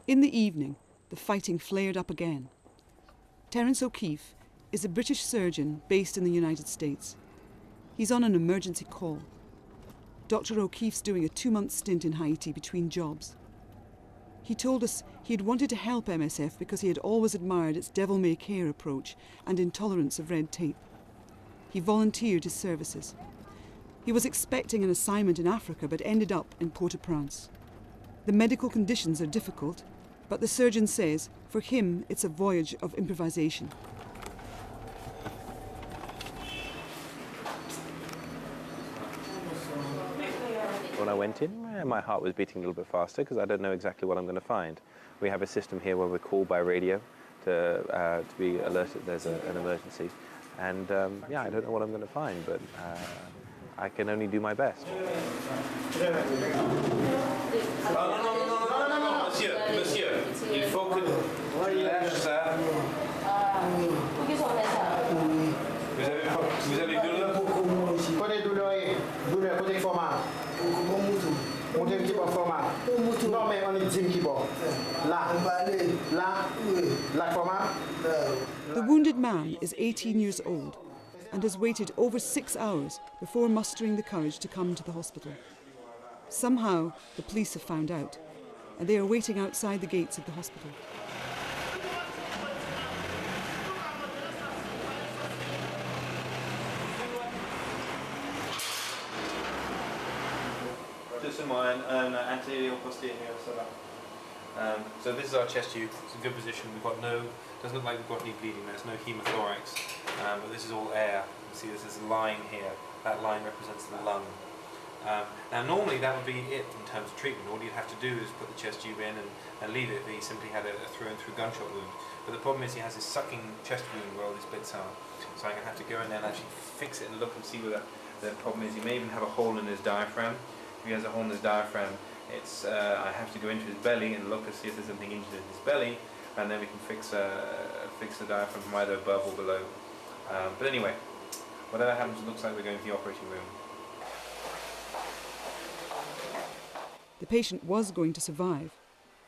In the evening, the fighting flared up again. Terence O'Keefe is a British surgeon based in the United States. He's on an emergency call. Dr. O'Keefe's doing a 2-month stint in Haiti between jobs. He told us he had wanted to help MSF because he had always admired its devil-may-care approach and intolerance of red tape. He volunteered his services. He was expecting an assignment in Africa but ended up in Port-au-Prince. The medical conditions are difficult, but the surgeon says for him it's a voyage of improvisation. When I went in, my heart was beating a little bit faster because I don't know exactly what I'm going to find. We have a system here where we're called by radio to be alerted there's an emergency. And yeah, I don't know what I'm going to find, but I can only do my best. Monsieur, il faut que tu lâches ça. Vous avez douleur? Côté douleur, côté format. Montez un petit peu format. Non, mais on est 10 qui bon. Là, format. The wounded man is 18 years old and has waited over 6 hours before mustering the courage to come to the hospital. Somehow, the police have found out, and they are waiting outside the gates of the hospital. Just in mine, anterior, posterior, so this is our chest tube. It's a good position. Doesn't look like we've got any bleeding. There's no hemothorax, but this is all air. You see, this is a line here. That line represents the lung. Now, normally that would be it in terms of treatment. All you'd have to do is put the chest tube in and leave it. But he simply had a through-and-through gunshot wound. But the problem is he has this sucking chest wound where all these bits are. So I'm going to have to go in there and actually fix it and look and see where the problem is. He may even have a hole in his diaphragm. If he has a hole in his diaphragm, I have to go into his belly and look and see if there's something injured in his belly, and then we can fix the diaphragm from either above or below. But anyway, whatever happens, it looks like we're going to the operating room. The patient was going to survive,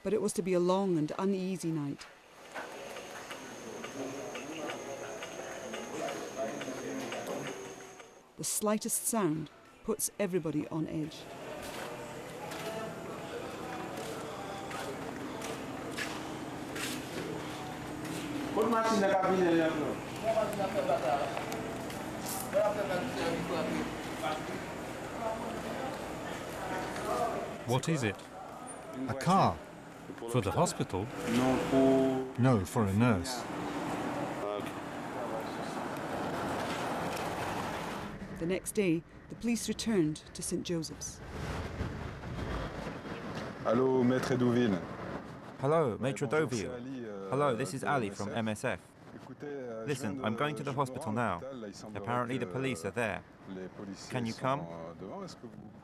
but it was to be a long and uneasy night. The slightest sound puts everybody on edge. What is it? A car. For the hospital? No, for a nurse. The next day, the police returned to St. Joseph's. Hello, Maître Deauville. Hello, Maitre Deauville. Hello, this is Ali from MSF. Listen, I'm going to the hospital now. Apparently the police are there. Can you come?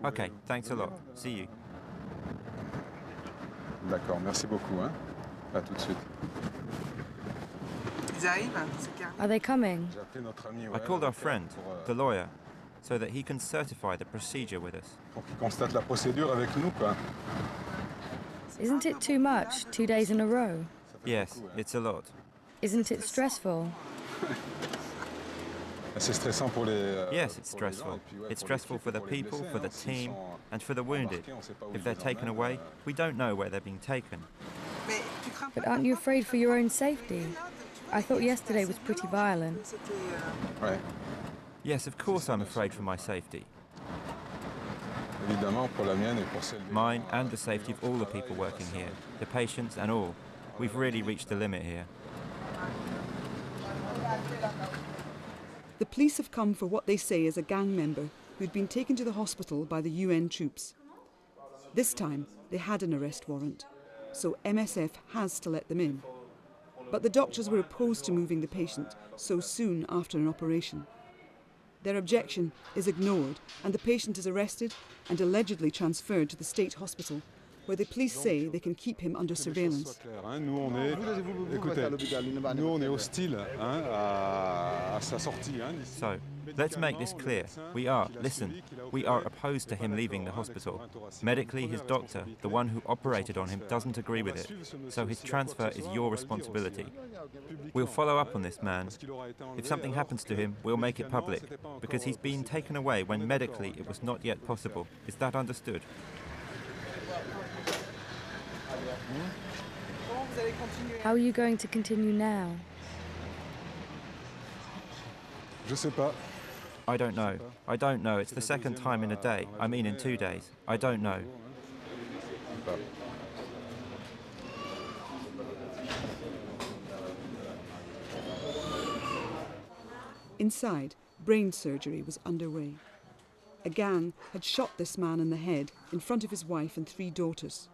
Okay, thanks a lot. See you. D'accord, merci beaucoup. Hein? À tout de suite. Are they coming? I called our friend, the lawyer, so that he can certify the procedure with us. Pour qu'il constate la procédure avec nous, quoi. Isn't it too much, 2 days in a row? Yes, it's a lot. Isn't it stressful? Yes, it's stressful. It's stressful for the people, for the team, and for the wounded. If they're taken away, we don't know where they're being taken. But aren't you afraid for your own safety? I thought yesterday was pretty violent. Yes, of course I'm afraid for my safety. Mine and the safety of all the people working here, the patients and all. We've really reached the limit here. The police have come for what they say is a gang member who'd been taken to the hospital by the UN troops. This time, they had an arrest warrant, so MSF has to let them in. But the doctors were opposed to moving the patient so soon after an operation. Their objection is ignored, and the patient is arrested and allegedly transferred to the state hospital, where the police say they can keep him under surveillance. Nous, on est, écoutez, nous, on est hostile à sa sortie. So, let's make this clear. We are opposed to him leaving the hospital. Medically, his doctor, the one who operated on him, doesn't agree with it. So his transfer is your responsibility. We'll follow up on this man. If something happens to him, we'll make it public, because he's been taken away when medically it was not yet possible. Is that understood? How are you going to continue now? Je sais pas. I don't know. I don't know. It's the second time in a day. I mean in 2 days. I don't know. Inside, brain surgery was underway. A gang had shot this man in the head in front of his wife and 3 daughters.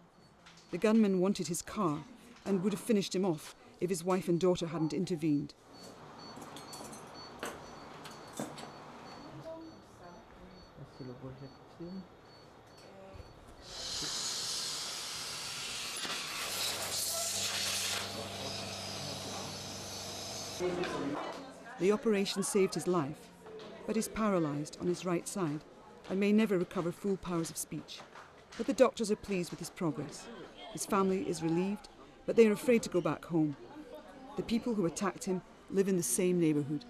The gunman wanted his car and would have finished him off if his wife and daughter hadn't intervened. The operation saved his life, but he's paralysed on his right side and may never recover full powers of speech. But the doctors are pleased with his progress. His family is relieved, but they are afraid to go back home. The people who attacked him live in the same neighbourhood.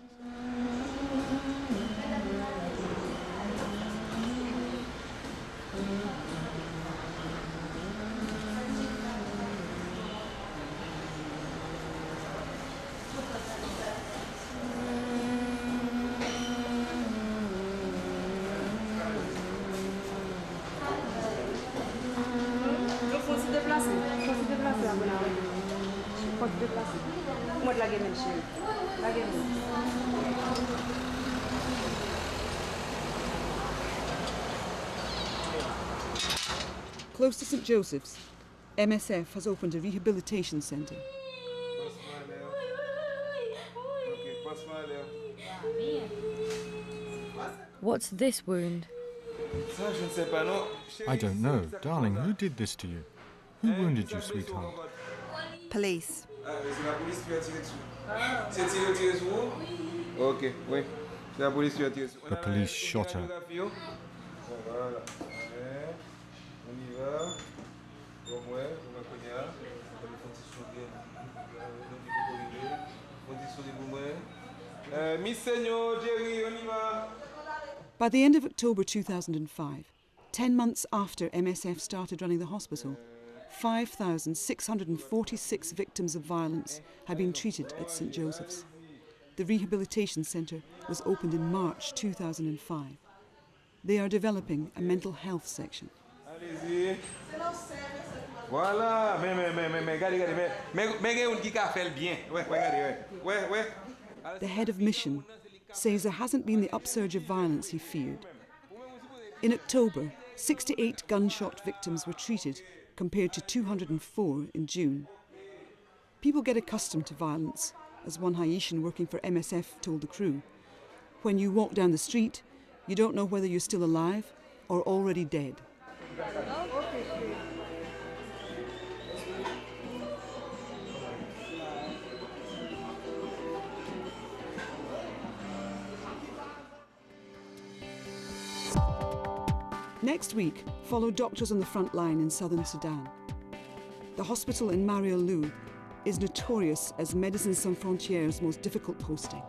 Close to St Joseph's, MSF has opened a rehabilitation centre. What's this wound? I don't know. Darling, who did this to you? Who wounded you, sweetheart? Police. The police shot her. By the end of October 2005, 10 months after MSF started running the hospital, 5,646 victims of violence had been treated at St Joseph's. The rehabilitation centre was opened in March 2005. They are developing a mental health section. The head of mission says there hasn't been the upsurge of violence he feared. In October, 68 gunshot victims were treated compared to 204 in June. People get accustomed to violence, as one Haitian working for MSF told the crew. When you walk down the street, you don't know whether you're still alive or already dead. Next week, follow doctors on the front line in southern Sudan. The hospital in Marialou is notorious as Medecins Sans Frontières' most difficult posting.